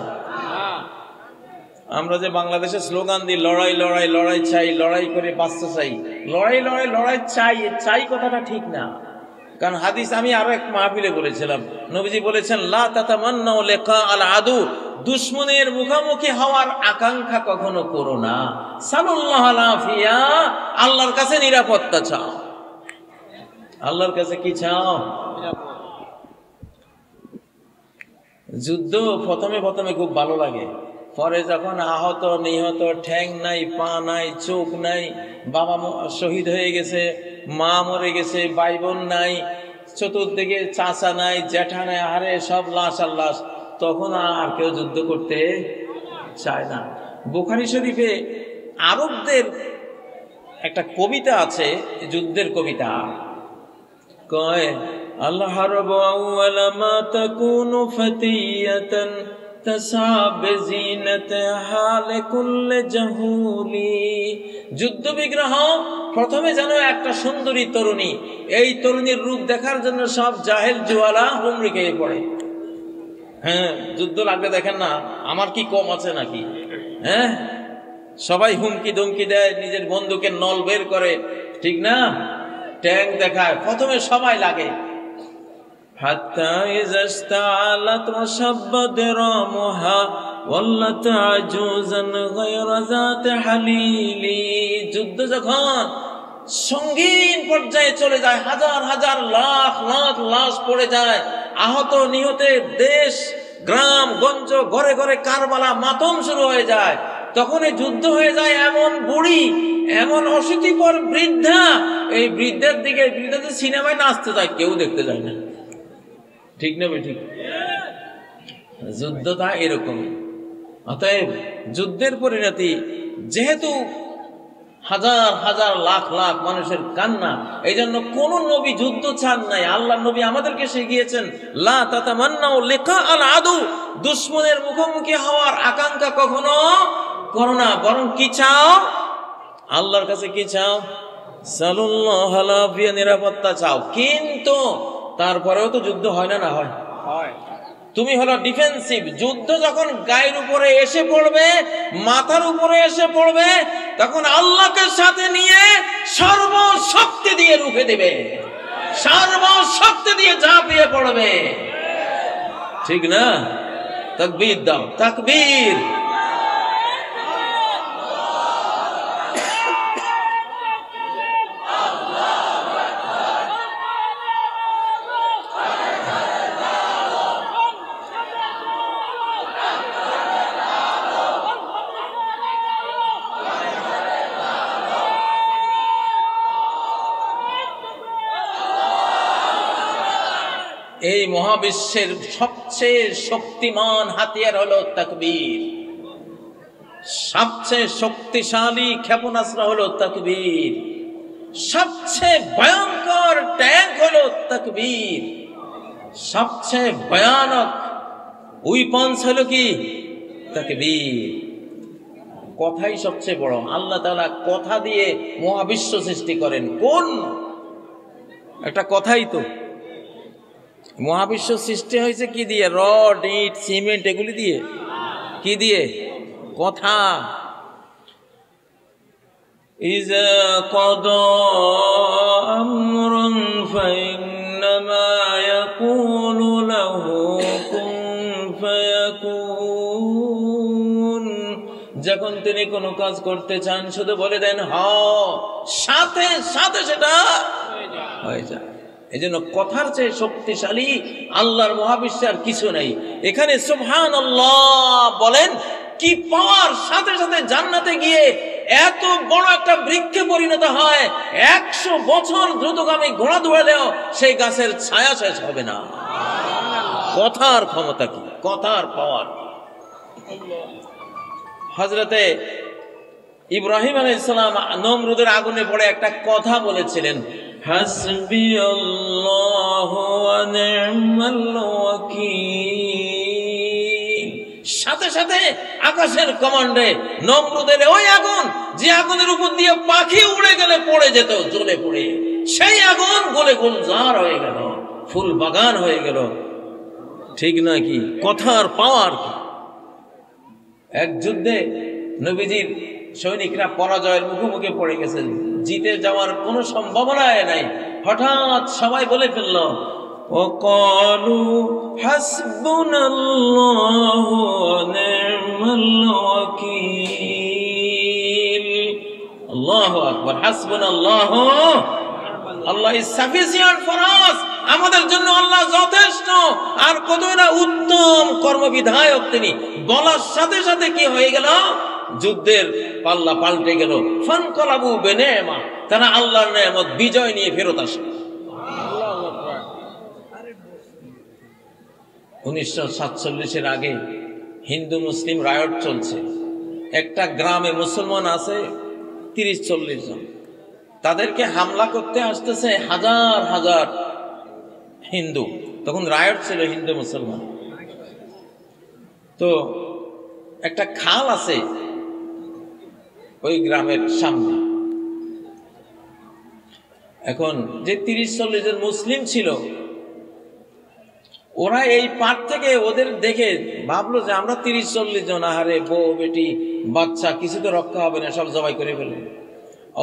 Speaker 1: আমরা যে বাংলাদেশে স্লোগান দিই লড়াই লড়াই লড়াই চাই, লড়াই করে বাঁচতে চাই, লড়াই লড়াই লড়াই চাই, চাই কথাটা ঠিক না। কারণ হাদিস আমি আরো এক মাহফিলে বলেছিলাম, নবীজি বলেছেন লা তাতামান্নাউ লিকা আল আদু, দুশমনের মুখোমুখি হওয়ার আকাঙ্ক্ষা কখনো করো না। সাল্লাল্লাহু আলাইহি, আল্লাহর কাছে নিরাপত্তা চাও। আল্লাহর কাছে কি চাও? যুদ্ধ প্রথমে খুব ভালো লাগে, পরে যখন আহত নিহত, ঠ্যাং নাই, পা নাই, চোখ নাই, বাবা শহীদ হয়ে গেছে, মা মরে গেছে, ভাই বোন নাই, চতুর্দিকে চাচা নাই, জ্যাঠা নাই, আরে সব লাশ আর লাশ, তখন আর কেউ যুদ্ধ করতে চায় না। বুখারী শরীফে আরবদের একটা কবিতা আছে, যুদ্ধের কবিতা, কয় আল্লাহ হারব আউয়ালা মা তাকুনু ফাতিয়াতান তাসাব জিনাতাহা লিকুল্লি জাহুলি, যুদ্ধ বিগ্রহ প্রথমে যেন একটা সুন্দরী তরুণী, এই তরুণীর রূপ দেখার জন্য সব জাহেল জুয়ালা হুমড়ি খেয়ে পড়ে। হ্যাঁ, যুদ্ধ লাগলে দেখেন না আমার কি কম আছে নাকি? হ্যাঁ, সবাই হুমকি ধমকি দেয়, নিজের বন্দুকের নল বের করে, ঠিক না? ট্যাঙ্ক দেখায়, প্রথমে সবাই লাগে। হাত্তা ইযা ইসতাআলাত ওয়া শাব্বা দিরামুহা ওয়াল্লাত আজুজান গায়রা যাতি হালিলি, যুদ্ধ যখন সঙ্গীন পর্যায়ে চলে যায়, হাজার হাজার লাখ লাখ লাশ পড়ে যায়, আহত নিহতের দেশ গ্রাম গঞ্জ ঘরে ঘরে কারবালা মাতম শুরু হয়ে যায়, তখন এই যুদ্ধ হয়ে যায় এমন বুড়ি, এমন অশীতিপর বৃদ্ধা, এই বৃদ্ধার দিকে, বৃদ্ধাদের সিনেমায় নাচতে যায়, কেউ দেখতে যায় না, ঠিক না ঠিক? যুদ্ধটা এরকমই। অতএব যুদ্ধের পরিণতি, যেহেতু হাজার হাজার লাখ লাখ মানুষের কান্না, এই জন্য কোন নবী যুদ্ধ চান নাই। আল্লাহ নবী আমাদেরকে শিখিয়েছেন লা তাতামান্নাউ লিকা আল আদু, দুশমনের মুখোমুখি হওয়ার আকাঙ্ক্ষা কখনো করো না, বরং কি চাও? আল্লাহর কাছে কি চাও? সাল্লাল্লাহু আলাইহি, নিরাপত্তা চাও। কিন্তু তারপরেও তো যুদ্ধ হয় না, না হয়? তুমি হলো ডিফেন্সিভ। যুদ্ধ যখন গায়ের উপরে এসে পড়বে, মাথার উপরে এসে পড়বে, তখন আল্লাহকে সাথে নিয়ে সর্বশক্তি দিয়ে রুখে দেবে, সর্বশক্তি দিয়ে ঝাঁপিয়ে পড়বে, ঠিক না? তাকবীর দাও, তাকবীর। এই মহাবিশ্বের সবচেয়ে শক্তিমান হাতিয়ার হলো তাকবীর, সবচেয়ে শক্তিশালী ক্ষেপণাস্ত্র হলো তাকবীর, সবচেয়ে ভয়ঙ্কর ট্যাঙ্ক হলো তাকবীর, সবচেয়ে ভয়ানক উইপন্স হলো কি? তাকবীর। কথাই সবচেয়ে বড়। আল্লাহ তাআলা কথা দিয়ে মহাবিশ্ব সৃষ্টি করেন। কোন একটা কথাই তো। মহাবিশ্ব সৃষ্টি হয়েছে কি দিয়ে? রড, ইট, সিমেন্ট, এগুলি দিয়ে। কি দিয়ে? কথা। ইযা ক্বাদা আমরুন ফাইন্নামা ইয়াকুলু লাহু কুন ফায়াকুন, যখন তিনি কোনো কাজ করতে চান শুধু বলে দেন হও, সাথে সাথে সেটা হয়ে যায়। এই জন্য কথার চেয়ে শক্তিশালী আল্লাহর মহাবিশ্বে আর কিছু নেই। এখানে সুবহানাল্লাহ বলেন, কি পাওয়ার! সাথে সাথে জান্নাতে গিয়ে এত বড় একটা বৃক্ষে পরিণত হয়, 100 বছর দ্রুতগামী ঘোড়া দৌড়ালেও সেই গাছের ছায়া শেষ হবে না। কথার ক্ষমতা কি, কথার পাওয়ার। হযরতে ইব্রাহিম আলাইহিস সালাম নমরুদের আগুনে পড়ে একটা কথা বলেছিলেন, হাসবিয়াল্লাহু ওয়া নি'মাল ওয়াকিল। সাথে সাথে আকাশের কমান্ডে নমরুদের ওই আগুন, যে আগুনের উপর দিয়ে পাখি উড়ে গেলে পড়ে যেত জ্বলে পড়ে, সেই আগুন গলে গুলজার হয়ে গেল, ফুল বাগান হয়ে গেল। ঠিক নাকি? কথার পাওয়ার কি। এক যুদ্ধে নবীজির সৈনিকরা পরাজয়ের মুখোমুখি পড়ে গেছে, জিতে যাওয়ার কোনো সম্ভাবনাই নাই। হঠাৎ সবাই বলে ফেলল, ওয়াকালু হাসবুনাল্লাহু ওয়া নি'মাল ওয়াকিল। আল্লাহু আকবার। হাসবুনাল্লাহু, আল্লাহ ইজ সাফিসিয়েন্ট ফর আস, আমাদের জন্য আল্লাহ যথেষ্ট। আর কতই না উত্তম কর্মবিধায়ক তিনি। বলার সাথে সাথে কি হয়ে গেল? যুদ্ধের পাল্লা পাল্টে গেল। ফানকালাবু বিনি'মা, তারা আল্লাহর নেয়ামত বিজয় নিয়ে ফেরত আসে। 1947-এর আগে হিন্দু মুসলিম রায়ট চলছে। একটা গ্রামে মুসলমান আছে 30-40 জন, তাদেরকে হামলা করতে আসতেছে হাজার হাজার হিন্দু। তখন রায়ট ছিল হিন্দু মুসলমান। তো একটা খাল আছে ওই গ্রামের সামনে। এখন যে 30-40 জন মুসলিম ছিল, ওরা এই পার থেকে ওদের দেখে ভাবলো যে আমরা 30-40 জন, আহারে বউ বেটি বাচ্চা, কিছু তো রক্ষা হবে না, সব জবাই করে ফেলবে।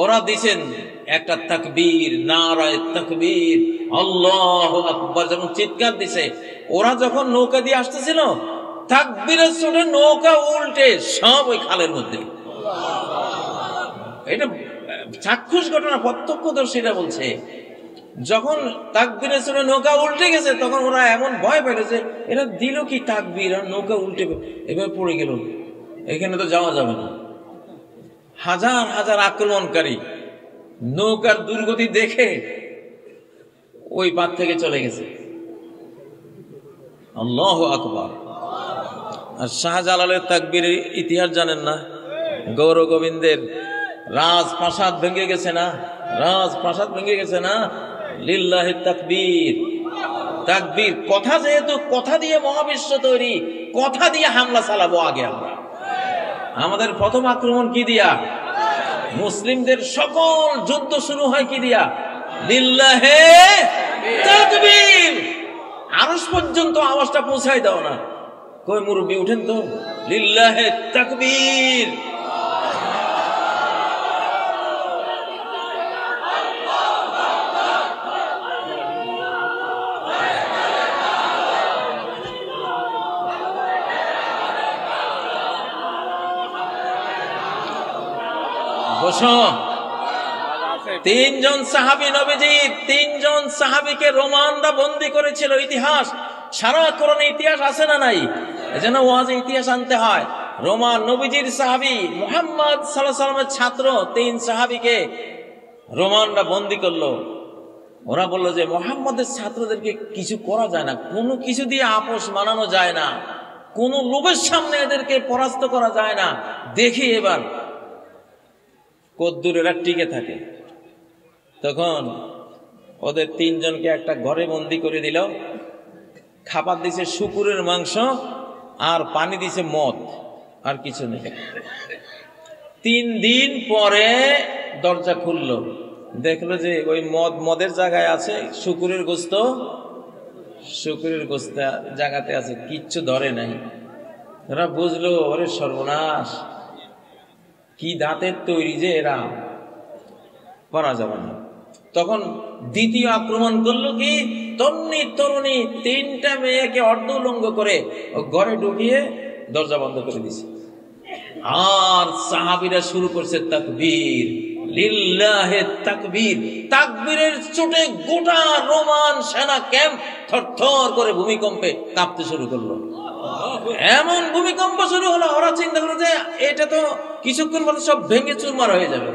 Speaker 1: ওরা দিছেন একটা তাকবীর, নারায়ে তাকবীর, আল্লাহু আকবার, যখন চিৎকার দিছে, ওরা যখন নৌকা দিয়ে আসতেছিল, তাকবীরের চোটে নৌকা উল্টে সব ওই খালের মধ্যে। এটা চাক্ষুষ ঘটনা, প্রত্যক্ষদর্শীরা বলছে। যখন তাকবীরের চোটে নৌকা উল্টে গেছে, তখন ওরা এমন ভয় পেল যে এরা দিল কি তাকবীর, আর নৌকা উল্টে এবার পড়ে গেল, এখানে তো যাওয়া যাবে না। হাজার হাজার আক্রমণকারী নৌকার দুর্গতি দেখে ওই পার থেকে চলে গেছে। আল্লাহু আকবার। আর শাহজালালের তাকবীরের ইতিহাস জানেন না? গৌর গোবিন্দের রাজপ্রাসাদ ভেঙে গেছে না, রাজপ্রাসাদ ভেঙে গেছে না। লিল্লাহি তাকবীর, তাকবীর। কথা, যেহেতু কথা দিয়ে মহাবিশ্ব তৈরি, কথা দিয়ে হামলা চালাবো আগে আমরা। আমাদের প্রথম আক্রমণ কি দিয়া? মুসলিমদের সকল যুদ্ধ শুরু হয় কি দিয়া? লিল্লাহি তাকবীর। আরশ পর্যন্ত আওয়াজটা পৌঁছাই দাও না। কই মুরব্বি উঠেন তো, লিল্লাহি তাকবীর। বসো। 3 জন সাহাবী, নবীজির 3 জন সাহাবীকে রোমানরা বন্দী করেছিল। ইতিহাস, সারা কোরআনে ইতিহাস আছে না নাই? এজন্য ওয়াজে ইতিহাস আনতে হয়। রোমান নবীজির সাহাবী মুহাম্মদ সাল্লাল্লাহু আলাইহি ওয়াসাল্লামের ছাত্র 3 সাহাবীকে রোমানরা বন্দী করলো। ওরা বলল যে মুহাম্মদের ছাত্রদেরকে কিছু করা যায় না, কোনো কিছু দিয়ে আপোষ মানানো যায় না, কোনো লোভের সামনে এদেরকে পরাস্ত করা যায় না। দেখি এবার কদ্দুর এরা টিকে থাকে। তখন ওদের 3 জনকে একটা ঘরে বন্দি করে দিল। খাবার দিছে শুকুরের মাংস আর পানি দিছে মদ, আর কিছু নেই। 3 দিন পরে দরজা খুললো, দেখলো যে ওই মদের জায়গায় আছে শুকুরের গোস্ত, শুকুরের গোস্ত জায়গাতে আছে, কিচ্ছু ধরে নাই। ওরা বুঝলো, ওরে সর্বনাশ, কি দাঁতের তৈরি যে এরা, করা যাবে না। তখন দ্বিতীয় আক্রমণ করলো কি, তন্নি তরুণী 3টা মেয়েকে অর্ধ উলঙ্গ করে ঘরে ঢুকিয়ে দরজা বন্ধ করে দিছে। আর সাহাবীরা শুরু করছে তাকবীর, লিল্লাহি তাকবীর। তাকবীরের চোটে গোটা রোমান সেনা ক্যাম্প থরথর করে ভূমিকম্পে কাঁপতে শুরু করলো। এমন ভূমিকম্প শুরু হলো, ওরা চিন্তা করলো যে এটা তো কিছুক্ষণ পরে সব ভেঙে চুরমার হয়ে যাবে।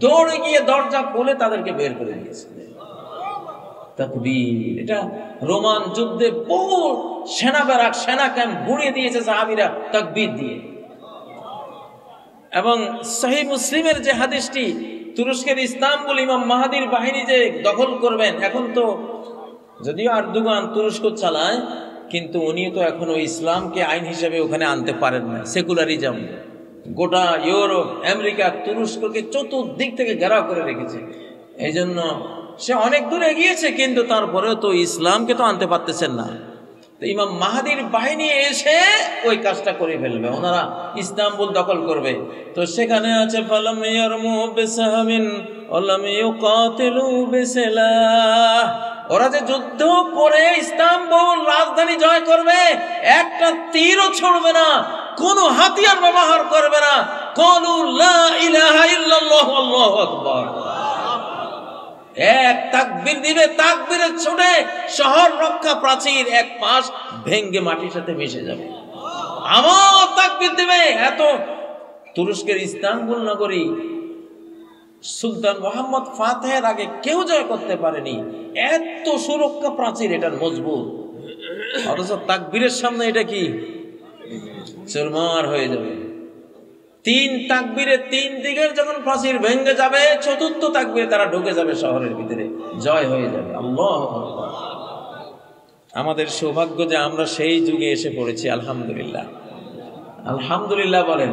Speaker 1: দৌড়ে গিয়ে দরজা খুলে তাদেরকে বের করে দিয়েছে। তাকবীর। এটা রোমান যুদ্ধে বহু সেনা ব্যারাক, সেনা ক্যাম্প গুঁড়িয়ে দিয়েছে সাহাবীরা তাকবীর দিয়ে। এবং সহিহ মুসলিমের যে হাদিসটি, তুরস্কের ইস্তাম্বুল ইমাম মাহাদির বাহিনী যে দখল করবেন, এখন তো যদিও আরদোগান তুরস্ক চালায়, কিন্তু উনি তো এখনো ইসলামকে আইন হিসেবে ওখানে আনতে পারেন না। সেকুলারিজম গোটা ইউরোপ, আমেরিকা, তুরস্ককে চতুর্দিক থেকে ঘেরাও করে রেখেছে। এই জন্য সে অনেক দূর এগিয়েছে, কিন্তু তারপরেও তো ইসলামকে তো আনতে পারতেছেন না। তো ইমাম মাহাদির বাহিনী এসে ওই কাজটা করে ফেলবে, ওনারা ইস্তাম্বুল দখল করবে। তো সেখানে আছে ফালাম ইয়ারমু বিসাহামিন ওয়ালাম ইউকাতিলু বিসিলাহ। ওরা যে যুদ্ধ করে ইস্তাম্বুল রাজধানী জয় করবে, একটা তীরও ছুড়বে না, কোন হাতিয়ার ব্যবহার করবে না। ক্বালু লা ইলাহা ইল্লাল্লাহু আল্লাহু আকবার। এক তাকবীর দিবে, তাকবীরে ছুটে শহর রক্ষা প্রাচীর এক পাশ ভেঙ্গে মাটির সাথে মিশে যাবে। আমার তাকবীর দিবে। এত তুরস্কের ইস্তাম্বুল নগরী সুলতান মোহাম্মদ ফাতেহের আগে কেউ জয় করতে পারেনি। এত সুরক্ষা প্রাচীর এটার মজবুত, অথচ তাকবীরের সামনে এটা কি চুরমার হয়ে যাবে। তিন তাকবীরে তিন দিকের যখন প্রাচীর ভেঙে যাবে, চতুর্থ তাকবীরে তারা ঢুকে যাবে শহরের ভিতরে, জয় হয়ে যাবে। আল্লাহু আকবার। আমাদের সৌভাগ্য যে আমরা সেই যুগে এসে পড়েছি। আলহামদুলিল্লাহ, আলহামদুলিল্লাহ বলেন।